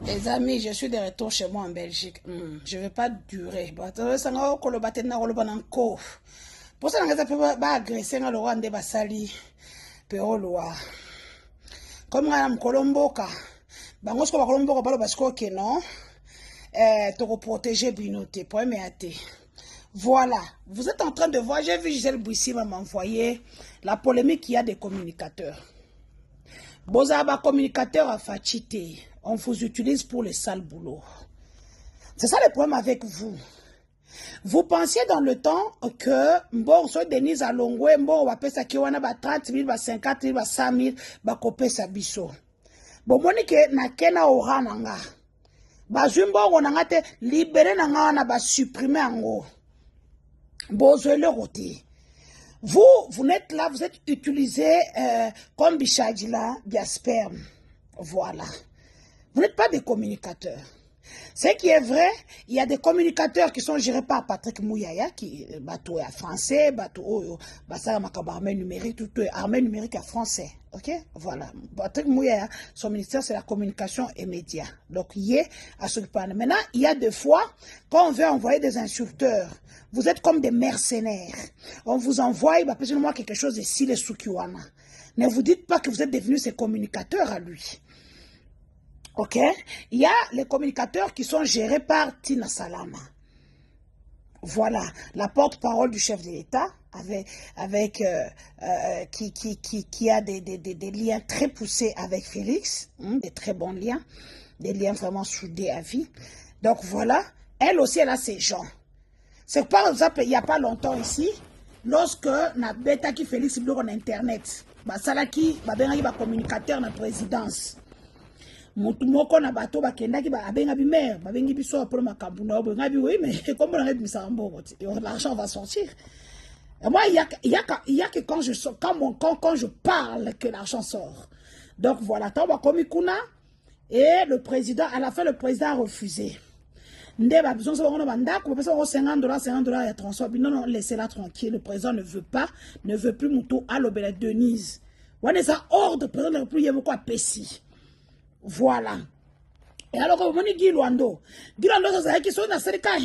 Les amis, je suis de retour chez moi en Belgique. Je ne vais pas durer. Pour ça, je vais agresser le roi de Basali. Comme Madame Colomboka. Bangosko ba Colomboka balo basko ke non. Te protéger binoté. Voilà. Vous êtes en train de voir, j'ai vu Gisèle Bouissi m'envoyer la polémique qu'il y a des communicateurs. Bozaba communicateur à Fachité. On vous utilise pour le sale boulot. C'est ça le problème avec vous. Vous pensiez dans le temps que bon, soit Denise Alongwe, bon, on va payer ça qui wana ba 30 000, ba 50 000, ba 100 000, ba kopé sa biso. Bon, monique na kena ora nanga. Ba jumbo on a te libéré nanga wana ba supprimer ango. Bon, je le roté. Vous n'êtes là, vous êtes utilisé comme Bichadila, Biasperme. Voilà. Vous n'êtes pas des communicateurs. Ce qui est vrai, il y a des communicateurs qui sont gérés par Patrick Mouyaya, qui bateau est français, bateau armée numérique, tout est armée numérique à français. Ok? Voilà. Patrick Mouyaya, son ministère, c'est la communication et médias. Donc, il est à ce point. Maintenant, il y a des fois, quand on veut envoyer des insulteurs, vous êtes comme des mercenaires. On vous envoie, il va plus ou moins quelque chose de si les Sukiwana. Ne vous dites pas que vous êtes devenus ces communicateurs à lui. Ok? Il y a les communicateurs qui sont gérés par Tina Salama. Voilà, la porte-parole du chef de l'État, qui a des liens très poussés avec Félix, des très bons liens, des liens vraiment soudés à vie. Donc voilà, elle aussi, elle a ses gens. C'est par exemple, il n'y a pas longtemps ici, lorsque na bêta qui Félix bloque en Internet, Salaki, communicateur na présidence. Moko na bato bakendaki ba abenga bi maire babengi biso pour makambu na obo ngabi oui mais comment on arrête misambo l'argent va sortir. Et moi il y a que quand je parle que l'argent sort. Donc voilà, tant ba komi kuna et le président à la fin le président a refusé. Ndé ba besoin ça on banda ko pesa $50 ya transport. Non laissez-la tranquille, le président ne veut plus muto à l'obéla Denise. Wana ça ordre président ne plus yemo ko apesi. Voilà. Et alors, vous voyez Guilwando, c'est qui sont dans ce cas,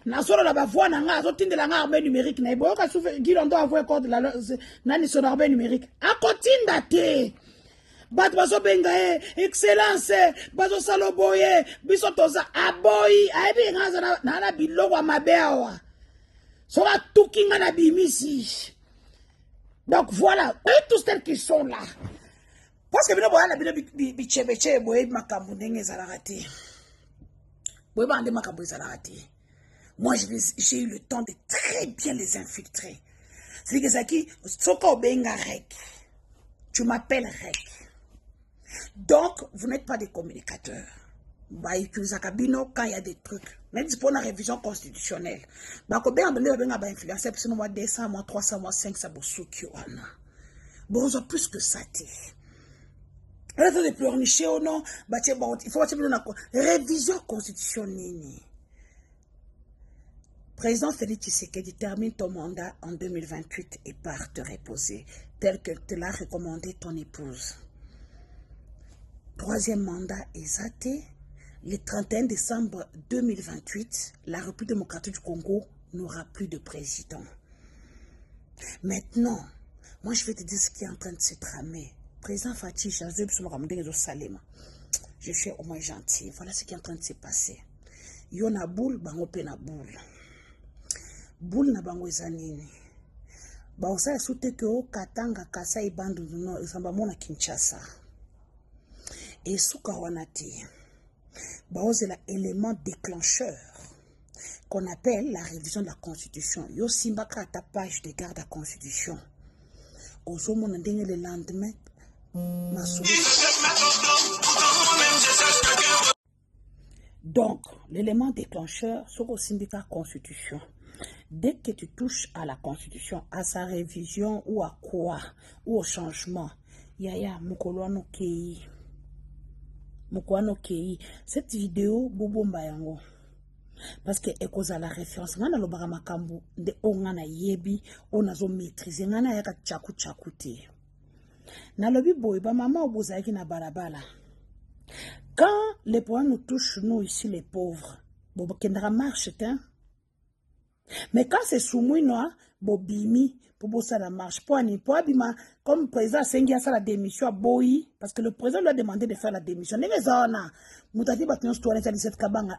na solo la bavoie, na zotin de la armée numérique, na ibo, ka souffre, Guilwando a voulu de la nani son armée numérique. A continue date. Bat baso bengae, excellence, baso saloboye, biso toza, aboyi, aibi ngaza na bilo wa mabeawa. So la tukinga na bimisi. Donc voilà, eux tous ceux qui sont là. Parce que moi j'ai eu le temps de très bien les infiltrer. C'est que ça qui tu m'appelles Rek. Donc vous n'êtes pas des communicateurs. Quand il y a des trucs, même pour la révision constitutionnelle, influencer plus de 200 mois, 300 mois, 500 mois, bon, plus que ça. Il faut une révision constitutionnelle. Président Félix Tshisekedi termine ton mandat en 2028 et part te reposer, tel que te l'a recommandé ton épouse. Troisième mandat exaté, le 31 décembre 2028, la République démocratique du Congo n'aura plus de président. Maintenant, moi je vais te dire ce qui est en train de se tramer. Président Fatih, je suis au moins gentil. Voilà ce qui est en train de se passer. Yona boule, bango pe na boule. Boule na bango ezanini. Baosa ya soute ke o Katanga, Kasai, Bandundu no, ezamba mona Kinshasa. Et souka wanati. Baosa la élément déclencheur qu'on appelle la révision de la Constitution. Yo simbaka ta page de garde à la Constitution. Ozo mona ndenge le lendemain. Donc, l'élément déclencheur, c'est au syndicat constitution. Dès que tu touches à la constitution, à sa révision ou à quoi, ou au changement, yaya, mukoloano kei. Cette vidéo, bobo mbayango. Parce que ekoza la référence, ngana lo baramakambu, de ongana yebi, onazo maîtriser, ngana yaka tchaku te. Na lobi boy ba maman obozaki na balabala. Quand les problèmes nous touchent, nous ici, les pauvres. Bon, kendra marche, hein. Mais quand c'est soumis, noir, bobimi, pour bosser la marche, pour abima, comme le président Sengi a fait la démission à Boyi, parce que le président lui a demandé de faire la démission.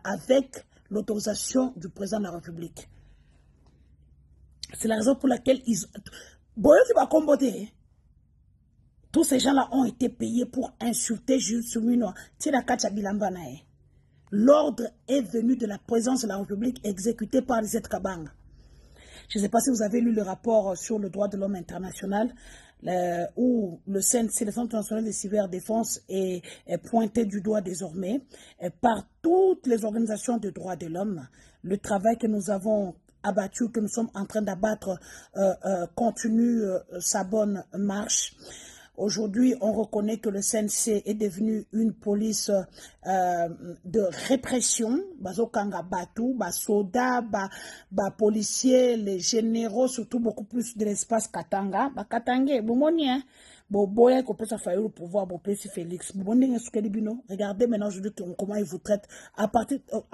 Avec l'autorisation du président de la République. C'est la raison pour laquelle Boyi qui va combattre. Tous ces gens-là ont été payés pour insulter Jules Soumino. L'ordre est venu de la présidence de la République exécuté par les Kabang. Je ne sais pas si vous avez lu le rapport sur le droit de l'homme international où le CNC, le Centre national de cyberdéfense, est pointé du doigt désormais par toutes les organisations de droits de l'homme. Le travail que nous avons abattu, que nous sommes en train d'abattre, continue sa bonne marche. Aujourd'hui, on reconnaît que le CNC est devenu une police de répression. Bazokanga Batou, soldats, policiers, les généraux, surtout beaucoup plus de l'espace Katanga. Katanga, Boumoni, Boboya, qu'on peut faire le pouvoir, Bopesi Félix. Regardez maintenant aujourd'hui comment ils vous traitent. En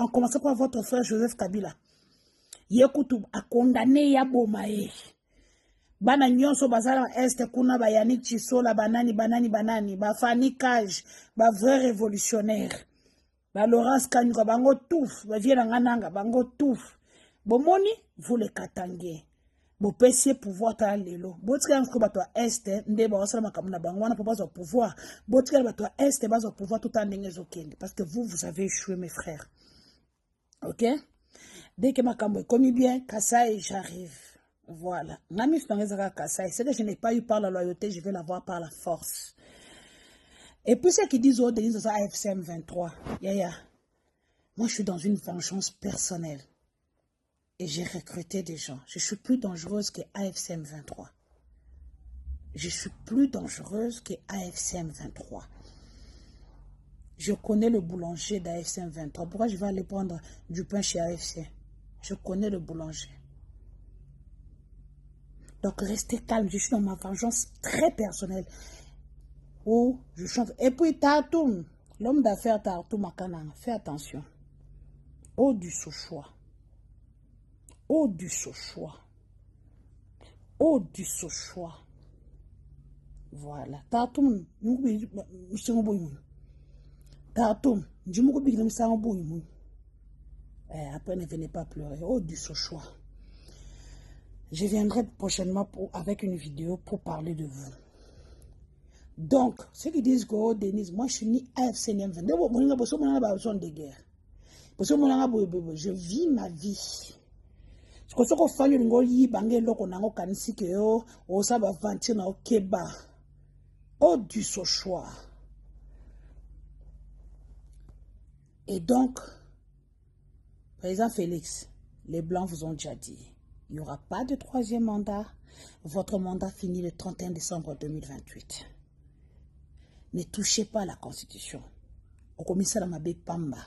commençant par votre frère Joseph Kabila. Yekutu a condamné Yabomae. Bana nyonso bazala este kuna ba Yannick Chisola banani ba Fanny Kaj ba vrai révolutionnaire ba Laurence Kanyuka bango touf ba viena ngananga bango touf bomoni vous les Katangais bo pesier pouvoir ta lelo botika nko bato este nde ba osala makamuna bango wana pour bazo pouvoir botika bato este bazo pouvoir tout en ndenge zokende parce que vous avez échoué mes frères. OK, dès que makambo est commis bien Kasai j'arrive. Voilà. C'est que je n'ai pas eu par la loyauté, je vais l'avoir par la force. Et puis ceux qui disent oh, Denise, ça AFCM 23. Moi, je suis dans une vengeance personnelle. Et j'ai recruté des gens. Je suis plus dangereuse que AFCM 23. Je suis plus dangereuse que AFCM 23. Je connais le boulanger d'AFCM 23. Pourquoi je vais aller prendre du pain chez AFC? Je connais le boulanger. Donc, restez calme. Je suis dans ma vengeance très personnelle. Oh, je chante. Et puis, Tartoum, l'homme d'affaires Tartoum Makana, fais attention. Oh, du Sochois. Oh, du Sochois. Oh, du Sochois. Voilà. Tartoum, Tartoum, après, ne venez pas pleurer. Oh, du Sochois. Je viendrai prochainement avec une vidéo pour parler de vous. Donc, ceux qui disent que oh, Denise, moi je suis ni AFC ni M23. Je vis ma vie. Oh, du Sochois. Et donc, président Félix, les Blancs vous ont déjà dit. Il n'y aura pas de troisième mandat. Votre mandat finit le 31 décembre 2028. Ne touchez pas à la Constitution. Au commissaire Mabé Pamba.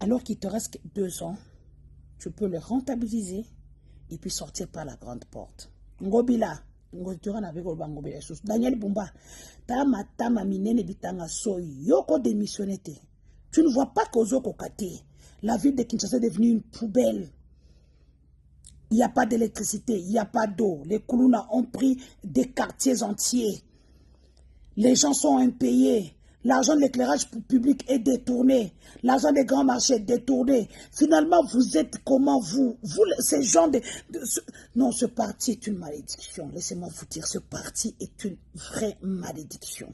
Alors qu'il te reste 2 ans, tu peux le rentabiliser et puis sortir par la grande porte. Ngobila. Daniel Bumba. Tama minene bitanga soy. Yoko démissionné. Tu ne vois pas qu'Ozoko Kate, la ville de Kinshasa est devenue une poubelle. Il n'y a pas d'électricité, il n'y a pas d'eau. Les Koulouna ont pris des quartiers entiers. Les gens sont impayés. L'argent de l'éclairage public est détourné. L'argent des grands marchés est détourné. Finalement, vous êtes comment vous, ces gens Non, ce parti est une malédiction. Laissez-moi vous dire, ce parti est une vraie malédiction.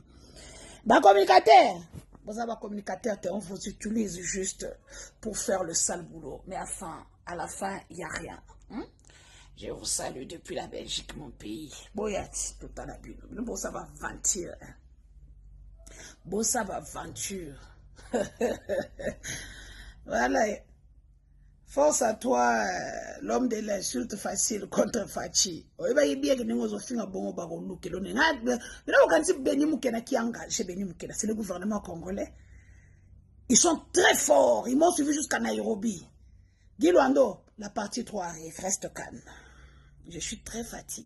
Bah, communicateur. Vous avez un communicateur, on vous utilise juste pour faire le sale boulot. Mais à la fin, il n'y a rien. Je vous salue depuis la Belgique, mon pays. Boyati, tout à la bulle. Bon, ça va aventure. Bon, ça va aventure. Voilà. Force à toi, l'homme de l'insulte facile contre Fachi. C'est le gouvernement congolais. Ils sont très forts. Ils m'ont suivi jusqu'à Nairobi. Guy Luando, la partie 3 arrive. Reste calme. Je suis très fatiguée.